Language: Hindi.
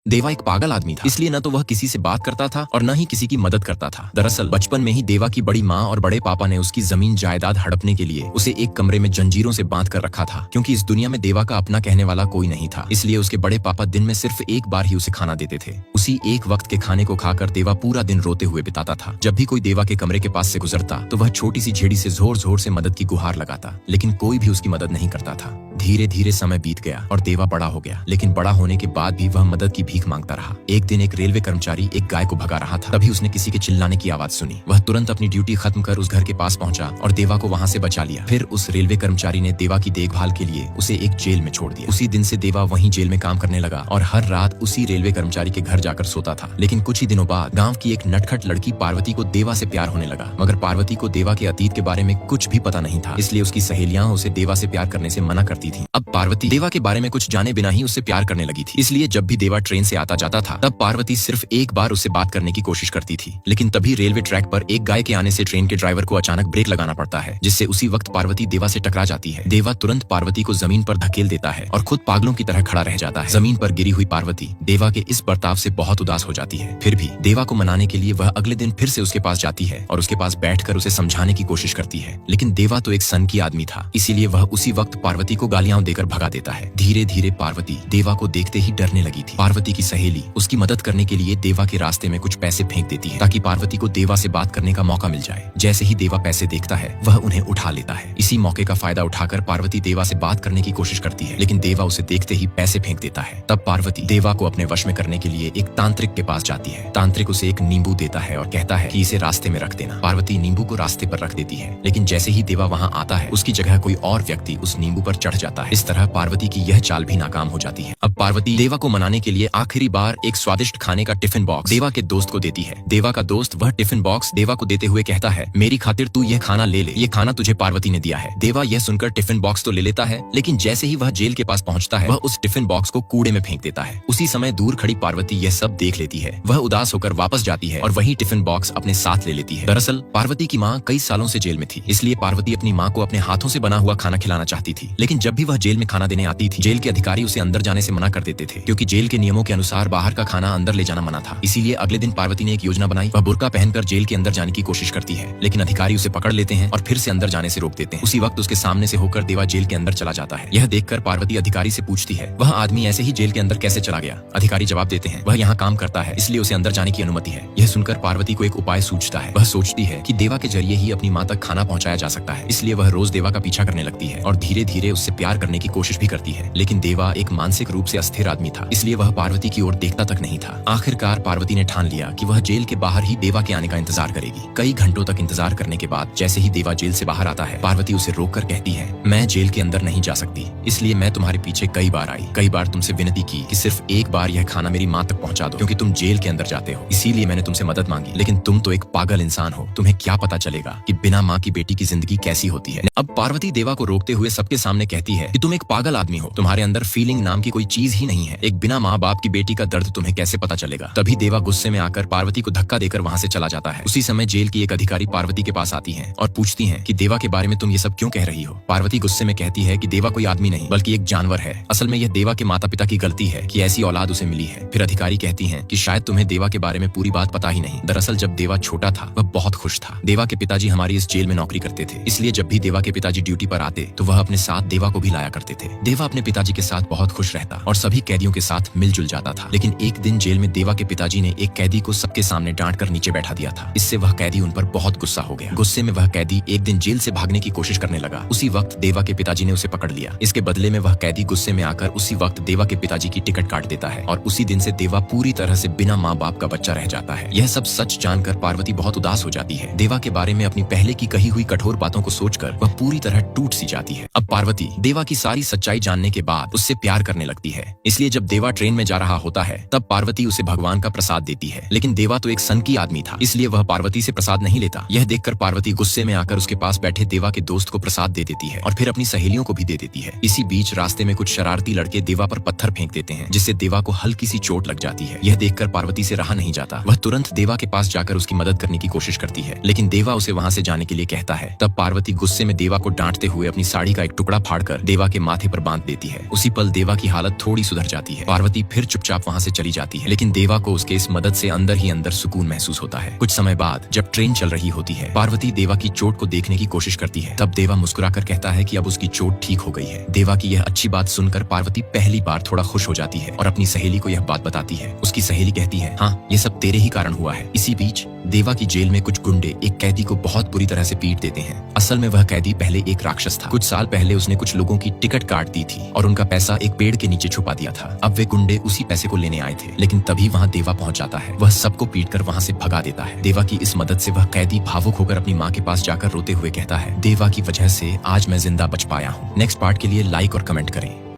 देवा एक पागल आदमी था, इसलिए न तो वह किसी से बात करता था और न ही किसी की मदद करता था। दरअसल बचपन में ही देवा की बड़ी माँ और बड़े पापा ने उसकी जमीन जायदाद हड़पने के लिए उसे एक कमरे में जंजीरों से बांध कर रखा था, क्योंकि इस दुनिया में देवा का अपना कहने वाला कोई नहीं था। इसलिए उसके बड़े पापा दिन में सिर्फ एक बार ही उसे खाना देते थे। उसी एक वक्त के खाने को खाकर देवा पूरा दिन रोते हुए बिताता था। जब भी कोई देवा के कमरे के पास से गुजरता तो वह छोटी सी झेड़ी से जोर जोर से मदद की गुहार लगाता, लेकिन कोई भी उसकी मदद नहीं करता था। धीरे धीरे समय बीत गया और देवा बड़ा हो गया, लेकिन बड़ा होने के बाद भी वह मदद की भीख मांगता रहा। एक दिन एक रेलवे कर्मचारी एक गाय को भगा रहा था, तभी उसने किसी के चिल्लाने की आवाज सुनी। वह तुरंत अपनी ड्यूटी खत्म कर उस घर के पास पहुंचा और देवा को वहां से बचा लिया। फिर उस रेलवे कर्मचारी ने देवा की देखभाल के लिए उसे एक जेल में छोड़ दिया। उसी दिन से देवा वहीं जेल में काम करने लगा और हर रात उसी रेलवे कर्मचारी के घर जाकर सोता था। लेकिन कुछ ही दिनों बाद गाँव की एक नटखट लड़की पार्वती को देवा से प्यार होने लगा, मगर पार्वती को देवा के अतीत के बारे में कुछ भी पता नहीं था, इसलिए उसकी सहेलियां उसे देवा से प्यार करने से मना करती थी। अब पार्वती देवा के बारे में कुछ जाने बिना ही उससे प्यार करने लगी थी, इसलिए जब भी देवा ट्रेन से आता जाता था तब पार्वती सिर्फ एक बार उससे बात करने की कोशिश करती थी। लेकिन तभी रेलवे ट्रैक पर एक गाय के आने से ट्रेन के ड्राइवर को अचानक ब्रेक लगाना पड़ता है, जिससे उसी वक्त पार्वती देवा से टकरा जाती है। देवा तुरंत पार्वती को जमीन पर धकेल देता है और खुद पागलों की तरह खड़ा रह जाता है। जमीन पर गिरी हुई पार्वती देवा के इस बर्ताव से बहुत उदास हो जाती है। फिर भी देवा को मनाने के लिए वह अगले दिन फिर से उसके पास जाती है और उसके पास बैठकर उसे समझाने की कोशिश करती है। लेकिन देवा तो एक सन की आदमी था, इसीलिए वह उसी वक्त पार्वती को गालियां देकर भगा देता है। धीरे धीरे पार्वती देवा को देखते ही डरने लगी थी। पार्वती की सहेली उसकी मदद करने के लिए देवा के रास्ते में कुछ पैसे फेंक देती है, ताकि पार्वती को देवा से बात करने का मौका मिल जाए। जैसे ही देवा पैसे देखता है वह उन्हें उठा लेता है। इसी मौके का फायदा उठाकर पार्वती देवा से बात करने की कोशिश करती है, लेकिन देवा उसे देखते ही पैसे फेंक देता है। तब पार्वती देवा को अपने वश में करने के लिए एक तांत्रिक के पास जाती है। तांत्रिक उसे एक नींबू देता है और कहता है कि इसे रास्ते में रख देना। पार्वती नींबू को रास्ते पर रख देती है, लेकिन जैसे ही देवा वहाँ आता है उसकी जगह कोई और व्यक्ति उस नींबू पर चढ़ जाता है। इस तरह पार्वती की यह चाल भी नाकाम हो जाती है। अब पार्वती देवा को मनाने के लिए आखिरी बार एक स्वादिष्ट खाने का टिफिन बॉक्स देवा के दोस्त को देती है। देवा का दोस्त वह टिफिन बॉक्स देवा को देते हुए कहता है, मेरी खातिर तू यह खाना ले ले, ये खाना तुझे पार्वती ने दिया है। देवा यह सुनकर टिफिन बॉक्स तो ले लेता है, लेकिन जैसे ही वह जेल के पास पहुंचता है वह उस टिफिन बॉक्स को कूड़े में फेंक देता है। उसी समय दूर खड़ी पार्वती यह सब देख लेती है। वह उदास होकर वापस जाती है और वही टिफिन बॉक्स अपने साथ ले लेती है। दरअसल पार्वती की माँ कई सालों से जेल में थी, इसलिए पार्वती अपनी माँ को अपने हाथों से बना हुआ खाना खिलाना चाहती थी। लेकिन जब भी वह जेल में खाना देने आती थी, जेल के अधिकारी उसे अंदर जाने से मना कर देते थे, क्योंकि जेल के नियमों के अनुसार बाहर का खाना अंदर ले जाना मना था। इसीलिए अगले दिन पार्वती ने एक योजना बनाई। वह बुर्का पहनकर जेल के अंदर जाने की कोशिश करती है, लेकिन अधिकारी उसे पकड़ लेते हैं और फिर से अंदर जाने से रोक देते हैं। उसी वक्त उसके सामने से होकर देवा जेल के अंदर चला जाता है। यह देखकर पार्वती अधिकारी से पूछती है, वह आदमी ऐसे ही जेल के अंदर कैसे चला गया? अधिकारी जवाब देते हैं, वह यहाँ काम करता है, इसलिए उसे अंदर जाने की अनुमति है। यह सुनकर पार्वती को एक उपाय सूझता है। वह सोचती है कि देवा के जरिए ही अपनी माँ तक खाना पहुँचाया जा सकता है, इसलिए वह रोज देवा का पीछा करने लगती है और धीरे धीरे उससे प्यार करने की कोशिश भी करती है। लेकिन देवा एक मानसिक रूप से अस्थिर आदमी था, इसलिए वह पार्वती की ओर देखता तक नहीं था। आखिरकार पार्वती ने ठान लिया कि वह जेल के बाहर ही देवा के आने का इंतजार करेगी। कई घंटों तक इंतजार करने के बाद जैसे ही देवा जेल से बाहर आता है, पार्वती उसे रोककर कहती है, मैं जेल के अंदर नहीं जा सकती, इसलिए मैं तुम्हारे पीछे कई बार आई, कई बार तुमसे विनती की कि सिर्फ एक बार यह खाना मेरी माँ तक पहुँचा दो, क्योंकि तुम जेल के अंदर जाते हो, इसीलिए मैंने तुमसे मदद मांगी। लेकिन तुम तो एक पागल इंसान हो, तुम्हें क्या पता चलेगा कि बिना माँ की बेटी की जिंदगी कैसी होती है। अब पार्वती देवा को रोकते हुए सबके सामने कहती है कि तुम एक पागल आदमी हो, तुम्हारे अंदर फीलिंग नाम की कोई चीज ही नहीं है। एक बिना माँ बाप की बेटी का दर्द तुम्हें कैसे पता चलेगा? तभी देवा गुस्से में आकर पार्वती को धक्का देकर वहाँ से चला जाता है। उसी समय जेल की एक अधिकारी पार्वती के पास आती है और पूछती है कि देवा के बारे में तुम ये सब क्यों कह रही हो? पार्वती गुस्से में कहती है कि देवा कोई आदमी नहीं बल्कि एक जानवर है। असल में यह देवा के माता पिता की गलती है कि ऐसी औलाद उसे मिली है। फिर अधिकारी कहती है कि शायद तुम्हें देवा के बारे में पूरी बात पता ही नहीं। दरअसल जब देवा छोटा था वह बहुत खुश था। देवा के पिताजी हमारी इस जेल में नौकरी करते थे, इसलिए जब भी देवा के पिताजी ड्यूटी पर आते तो वह अपने साथ देवा को भी लाया करते थे। देवा अपने पिताजी के साथ बहुत खुश रहता और सभी कैदियों के साथ मिलजुल जाता था। लेकिन एक दिन जेल में देवा के पिताजी ने एक कैदी को सबके सामने डांट कर नीचे बैठा दिया था। इससे वह कैदी उन पर बहुत गुस्सा हो गया। गुस्से में वह कैदी एक दिन जेल से भागने की कोशिश करने लगा। उसी वक्त देवा के पिताजी ने उसे पकड़ लिया। इसके बदले में वह कैदी गुस्से में आकर उसी वक्त देवा के पिताजी की टिकट काट देता है और उसी दिन से देवा पूरी तरह से बिना माँ बाप का बच्चा रह जाता है। यह सब सच जानकर पार्वती बहुत उदास हो जाती है। देवा के बारे में अपनी पहले की कही हुई कठोर बातों को सोचकर वह पूरी तरह टूट सी जाती है। अब पार्वती देवा की सारी सच्चाई जानने के बाद उससे प्यार करने लगती है। इसलिए जब देवा ट्रेन में जा रहा होता है तब पार्वती उसे भगवान का प्रसाद देती है। लेकिन देवा तो एक सनकी आदमी था, इसलिए वह पार्वती से प्रसाद नहीं लेता। यह देखकर पार्वती गुस्से में आकर उसके पास बैठे देवा के दोस्त को प्रसाद दे देती है और फिर अपनी सहेलियों को भी दे देती है। इसी बीच रास्ते में कुछ शरारती लड़के देवा पर पत्थर फेंक देते हैं, जिससे देवा को हल्की सी चोट लग जाती है। यह देखकर पार्वती से रहा नहीं जाता। वह तुरंत देवा के पास जाकर उसकी मदद करने की कोशिश करती है, लेकिन देवा उसे वहाँ से जाने के लिए कहता है। तब पार्वती गुस्से में देवा को डांटते हुए अपनी साड़ी का एक टुकड़ा फाड़कर देवा के माथे पर बांध देती है। उसी पल देवा की हालत थोड़ी सुधर जाती है। पार्वती फिर चुपचाप वहाँ से चली जाती है, लेकिन देवा को उसके इस मदद से अंदर ही अंदर सुकून महसूस होता है। कुछ समय बाद जब ट्रेन चल रही होती है, पार्वती देवा की चोट को देखने की कोशिश करती है। तब देवा मुस्कुराकर कहता है कि अब उसकी चोट ठीक हो गई है। देवा की यह अच्छी बात सुनकर पार्वती पहली बार थोड़ा खुश हो जाती है और अपनी सहेली को यह बात बताती है। उसकी सहेली कहती है, हाँ, ये सब तेरे ही कारण हुआ है। इसी बीच देवा की जेल में कुछ गुंडे एक कैदी को बहुत बुरी तरह से पीट देते हैं। असल में वह कैदी पहले एक राक्षस था। कुछ साल पहले उसने कुछ लोगों की टिकट काट दी थी और उनका पैसा एक पेड़ के नीचे छुपा दिया था। अब वे गुंडे उसी पैसे को लेने आए थे, लेकिन तभी वहाँ देवा पहुंच जाता है। वह सबको पीटकर वहाँ से भगा देता है। देवा की इस मदद से वह कैदी भावुक होकर अपनी माँ के पास जाकर रोते हुए कहता है, देवा की वजह से आज मैं जिंदा बच पाया हूँ। नेक्स्ट पार्ट के लिए लाइक और कमेंट करें।